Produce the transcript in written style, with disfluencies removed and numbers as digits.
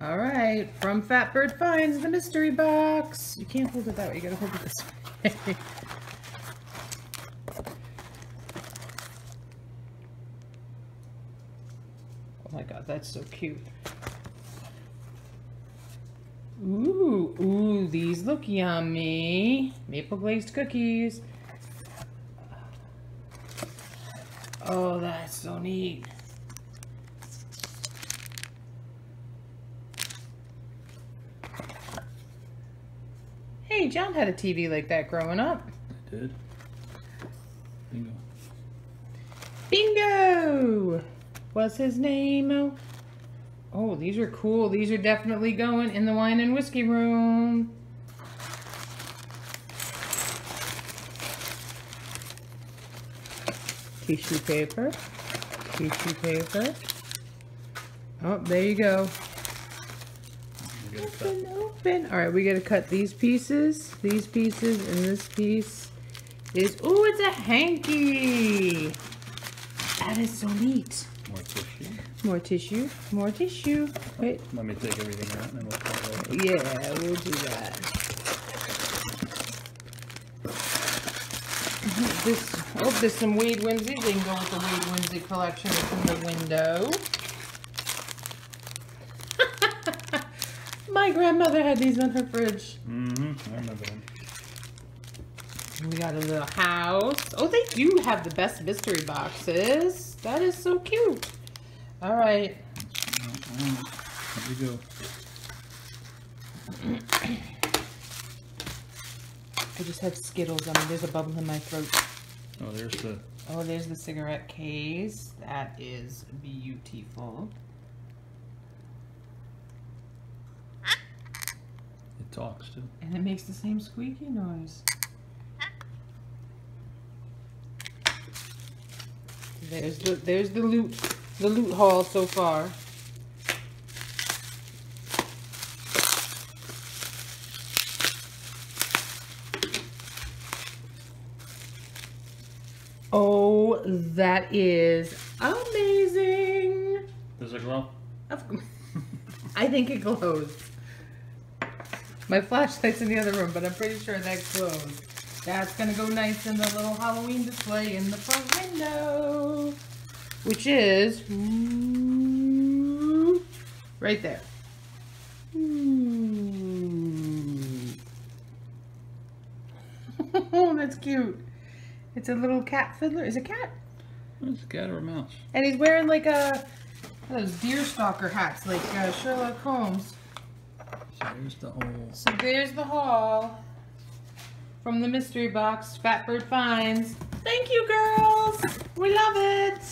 All right, from Fatbird Finds, the mystery box. You can't hold it that way. You gotta hold it this way. Oh my God, that's so cute. Ooh, these look yummy. Maple glazed cookies. Oh, that's so neat. Hey, John had a TV like that growing up. I did. Bingo. Bingo! What's his name? Oh, these are cool. These are definitely going in the wine and whiskey room. Tissue paper. Tissue paper. Oh, there you go. Open, open. All right, we gotta cut these pieces, and this piece is, oh, it's a hanky. That is so neat. More tissue. More tissue, more tissue. Wait. Let me take everything out and then we'll cut it open. Yeah, we'll do that. There's some Wade Whimsy. They can go with the Wade Whimsy collection. It's in the window. My grandmother had these on her fridge. I remember them. We got a little house. Oh, they do have the best mystery boxes. That is so cute. All right. Here we go. I just had Skittles on me. There's a bubble in my throat. Oh, there's the cigarette case. That is beautiful. It talks too. And it makes the same squeaky noise. There's the loot haul so far. Oh, that is amazing. Does it glow? I think it glows. My flashlight's in the other room, but I'm pretty sure that glows. That's gonna go nice in the little Halloween display in the front window, which is right there. Oh, that's cute. It's a little cat fiddler. Is it a cat? It's a cat or a mouse. And he's wearing like those deer stalker hats, like Sherlock Holmes. So there's the whole. So there's the haul from the mystery box, Fatbird Finds. Thank you, girls. We love it.